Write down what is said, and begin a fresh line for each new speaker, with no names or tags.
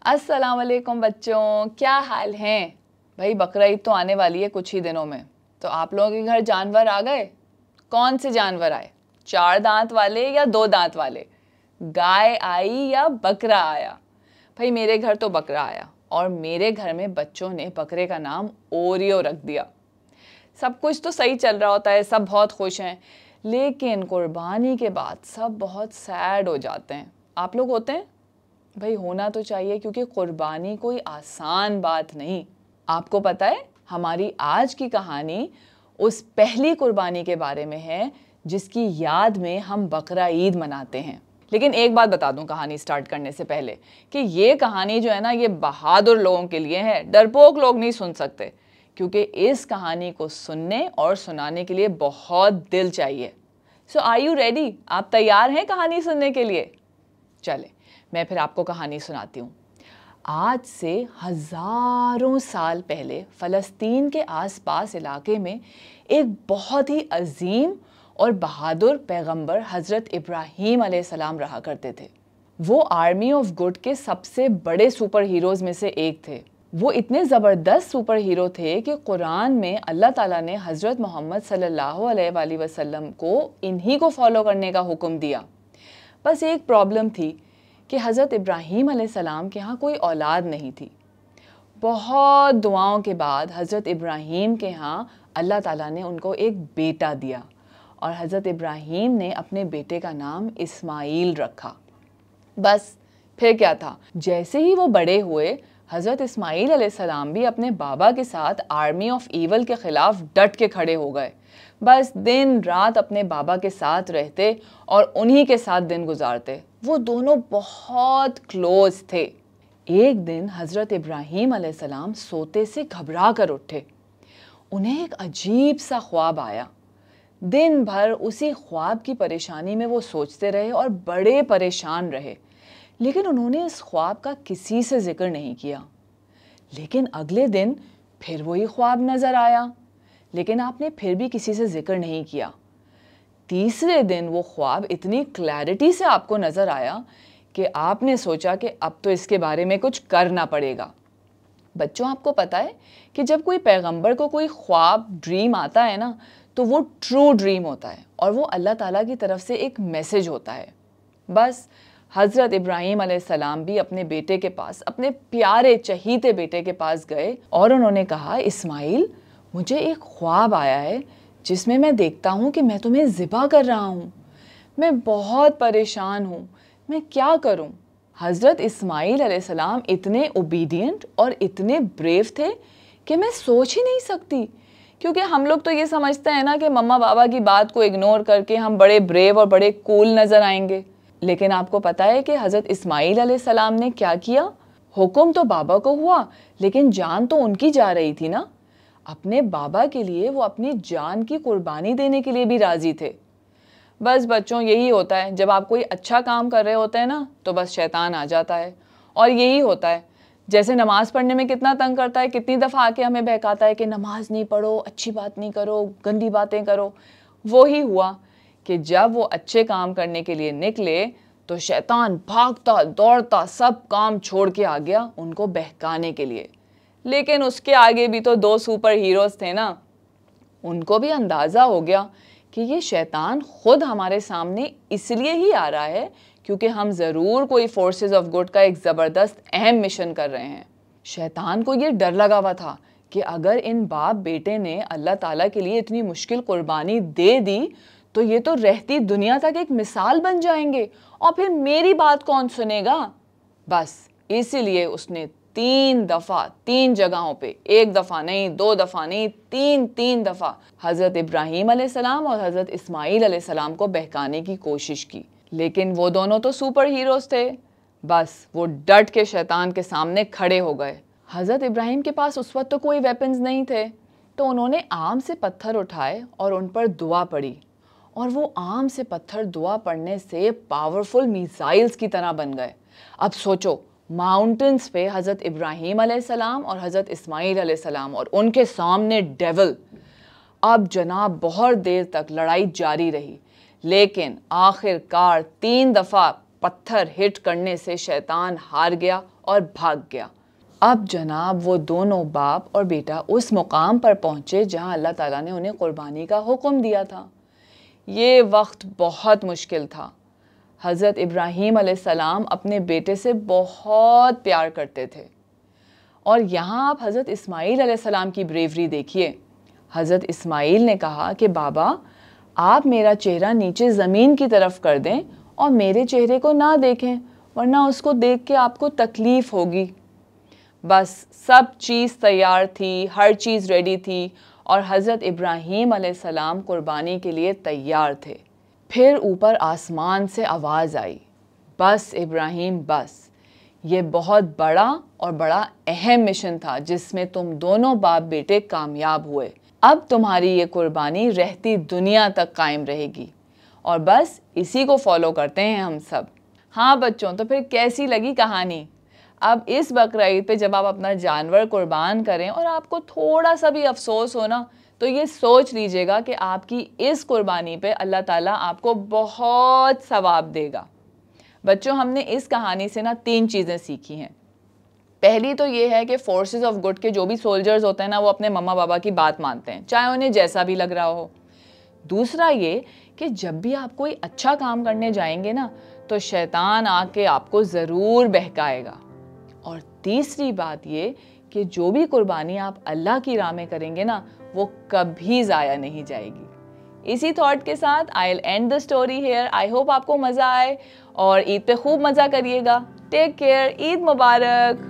अस्सलाम वालेकुम बच्चों, क्या हाल हैं भाई। बकरा ईद तो आने वाली है कुछ ही दिनों में, तो आप लोगों के घर जानवर आ गए। कौन से जानवर आए, 4 दांत वाले या 2 दांत वाले? गाय आई या बकरा आया? भाई मेरे घर तो बकरा आया और मेरे घर में बच्चों ने बकरे का नाम ओरियो रख दिया। सब कुछ तो सही चल रहा होता है, सब बहुत खुश हैं, लेकिन कुर्बानी के बाद सब बहुत सैड हो जाते हैं। आप लोग होते हैं? भाई होना तो चाहिए, क्योंकि कुर्बानी कोई आसान बात नहीं। आपको पता है हमारी आज की कहानी उस पहली कुर्बानी के बारे में है जिसकी याद में हम बकरा ईद मनाते हैं। लेकिन एक बात बता दूं कहानी स्टार्ट करने से पहले कि ये कहानी जो है ना, ये बहादुर लोगों के लिए है, डरपोक लोग नहीं सुन सकते, क्योंकि इस कहानी को सुनने और सुनाने के लिए बहुत दिल चाहिए। सो आर यू रेडी? आप तैयार हैं कहानी सुनने के लिए? चले मैं फिर आपको कहानी सुनाती हूँ। आज से हज़ारों साल पहले फ़लस्तीन के आसपास इलाके में एक बहुत ही अजीम और बहादुर पैगंबर हज़रत इब्राहीम अलैहिस्सलाम रहा करते थे। वो आर्मी ऑफ गुड के सबसे बड़े सुपर हीरोज़ में से एक थे। वो इतने ज़बरदस्त सुपर हीरो थे कि कुरान में अल्लाह ताला ने हज़रत मोहम्मद सल्लल्लाहु अलैहि वसल्लम को इन्हीं को फॉलो करने का हुक्म दिया। बस एक प्रॉब्लम थी कि हज़रत इब्राहीम अलैहिस्सलाम के यहाँ कोई औलाद नहीं थी। बहुत दुआओं के बाद हज़रत इब्राहीम के यहाँ अल्लाह ताला ने उनको एक बेटा दिया और हज़रत इब्राहीम ने अपने बेटे का नाम इस्माईल रखा। बस फिर क्या था, जैसे ही वो बड़े हुए हज़रत इस्माईल अलैहिस्सलाम भी अपने बाबा के साथ आर्मी ऑफ ईवल के ख़िलाफ़ डट के खड़े हो गए। बस दिन रात अपने बाबा के साथ रहते और उन्हीं के साथ दिन गुजारते। वो दोनों बहुत क्लोज थे। एक दिन हज़रत इब्राहीम अलैहिस्सलाम सोते से घबरा कर उठे। उन्हें एक अजीब सा ख्वाब आया। दिन भर उसी ख्वाब की परेशानी में वो सोचते रहे और बड़े परेशान रहे, लेकिन उन्होंने इस ख्वाब का किसी से जिक्र नहीं किया। लेकिन अगले दिन फिर वही ख्वाब नज़र आया, लेकिन आपने फिर भी किसी से जिक्र नहीं किया। तीसरे दिन वो ख्वाब इतनी क्लैरिटी से आपको नज़र आया कि आपने सोचा कि अब तो इसके बारे में कुछ करना पड़ेगा। बच्चों, आपको पता है कि जब कोई पैगंबर को कोई ख्वाब ड्रीम आता है ना, तो वो ट्रू ड्रीम होता है और वो अल्लाह ताला की तरफ से एक मैसेज होता है। बस हज़रत इब्राहीम अलैहिस्सलाम भी अपने बेटे के पास, अपने प्यारे चहीते बेटे के पास गए और उन्होंने कहा, इस्माईल, मुझे एक ख्वाब आया है जिसमें मैं देखता हूँ कि मैं तुम्हें ज़िबा कर रहा हूँ। मैं बहुत परेशान हूँ, मैं क्या करूँ? हज़रत इस्माईल अलैहिस्सलाम इतने ओबीडियंट और इतने ब्रेव थे कि मैं सोच ही नहीं सकती, क्योंकि हम लोग तो ये समझते हैं ना कि मम्मा पापा की बात को इग्नोर करके हम बड़े ब्रेव और बड़े कूल नज़र आएंगे। लेकिन आपको पता है कि हज़रत इस्माईल अलैहिस्सलाम ने क्या किया? हुक्म तो बाबा को हुआ, लेकिन जान तो उनकी जा रही थी ना। अपने बाबा के लिए वो अपनी जान की कुर्बानी देने के लिए भी राज़ी थे। बस बच्चों, यही होता है जब आप कोई अच्छा काम कर रहे होते हैं ना, तो बस शैतान आ जाता है। और यही होता है, जैसे नमाज़ पढ़ने में कितना तंग करता है, कितनी दफ़ा आके हमें बहकाता है कि नमाज नहीं पढ़ो, अच्छी बात नहीं करो, गंदी बातें करो। वो ही हुआ कि जब वो अच्छे काम करने के लिए निकले तो शैतान भागता दौड़ता सब काम छोड़ के आ गया उनको बहकाने के लिए। लेकिन उसके आगे भी तो 2 सुपर हीरोज़ थे ना। उनको भी अंदाज़ा हो गया कि ये शैतान खुद हमारे सामने इसलिए ही आ रहा है क्योंकि हम ज़रूर कोई फोर्सेस ऑफ गुड का एक ज़बरदस्त अहम मिशन कर रहे हैं। शैतान को ये डर लगा हुआ था कि अगर इन बाप बेटे ने अल्लाह ताला के लिए इतनी मुश्किल कुर्बानी दे दी तो ये तो रहती दुनिया तक एक मिसाल बन जाएंगे और फिर मेरी बात कौन सुनेगा। बस इसीलिए उसने 3 दफ़ा 3 जगहों पे, 1 दफ़ा नहीं, 2 दफ़ा नहीं, 3 दफ़ा हज़रत इब्राहीम अलैहिस्सलाम और हज़रत इस्माईल अलैहिस्सलाम को बहकाने की कोशिश की। लेकिन वो दोनों तो सुपर हीरोज़ थे। बस वो डट के शैतान के सामने खड़े हो गए। हज़रत इब्राहीम के पास उस वक्त तो कोई वेपन्स नहीं थे, तो उन्होंने आम से पत्थर उठाए और उन पर दुआ पढ़ी, और वो आम से पत्थर दुआ पढ़ने से पावरफुल मिसाइल्स की तरह बन गए। अब सोचो, माउंटेन्स पे हज़रत इब्राहीम अलैहिस्सलाम और हज़रत इस्माईल अलैहिस्सलाम और उनके सामने डेविल। अब जनाब बहुत देर तक लड़ाई जारी रही, लेकिन आखिरकार 3 दफ़ा पत्थर हिट करने से शैतान हार गया और भाग गया। अब जनाब वो दोनों बाप और बेटा उस मुकाम पर पहुँचे जहाँ अल्लाह ताला ने उन्हें कुर्बानी का हुक्म दिया था। ये वक्त बहुत मुश्किल था। हज़रत इब्राहीम अलैहिस्सलाम अपने बेटे से बहुत प्यार करते थे। और यहाँ आप हज़रत इस्माईल अलैहिस्सलाम की ब्रेवरी देखिए। हज़रत इस्माईल ने कहा कि बाबा, आप मेरा चेहरा नीचे ज़मीन की तरफ कर दें और मेरे चेहरे को ना देखें, वरना उसको देख के आपको तकलीफ़ होगी। बस सब चीज़ तैयार थी, हर चीज़ रेडी थी और हज़रत इब्राहीम अलैहिस्सलाम कुर्बानी के लिए तैयार थे। फिर ऊपर आसमान से आवाज़ आई, बस इब्राहीम बस, ये बहुत बड़ा और बड़ा अहम मिशन था जिसमें तुम दोनों बाप बेटे कामयाब हुए। अब तुम्हारी ये कुर्बानी रहती दुनिया तक कायम रहेगी। और बस इसी को फॉलो करते हैं हम सब। हाँ बच्चों, तो फिर कैसी लगी कहानी? अब इस बकरा ईद पे जब आप अपना जानवर कुर्बान करें और आपको थोड़ा सा भी अफसोस हो ना, तो ये सोच लीजिएगा कि आपकी इस कुर्बानी पे अल्लाह ताला आपको बहुत सवाब देगा। बच्चों, हमने इस कहानी से ना 3 चीज़ें सीखी हैं। पहली तो ये है कि फोर्सेस ऑफ गुड के जो भी सोल्जर्स होते हैं ना, वो अपने मम्मा पापा की बात मानते हैं, चाहे उन्हें जैसा भी लग रहा हो। दूसरा ये कि जब भी आप कोई अच्छा काम करने जाएंगे ना, तो शैतान आके आपको ज़रूर बहकाएगा। और तीसरी बात ये कि जो भी कुर्बानी आप अल्लाह की राह में करेंगे ना, वो कभी ज़ाया नहीं जाएगी। इसी थॉट के साथ I will and the story here. I hope आपको मज़ा आए और ईद पे खूब मज़ा करिएगा। टेक केयर, ईद मुबारक।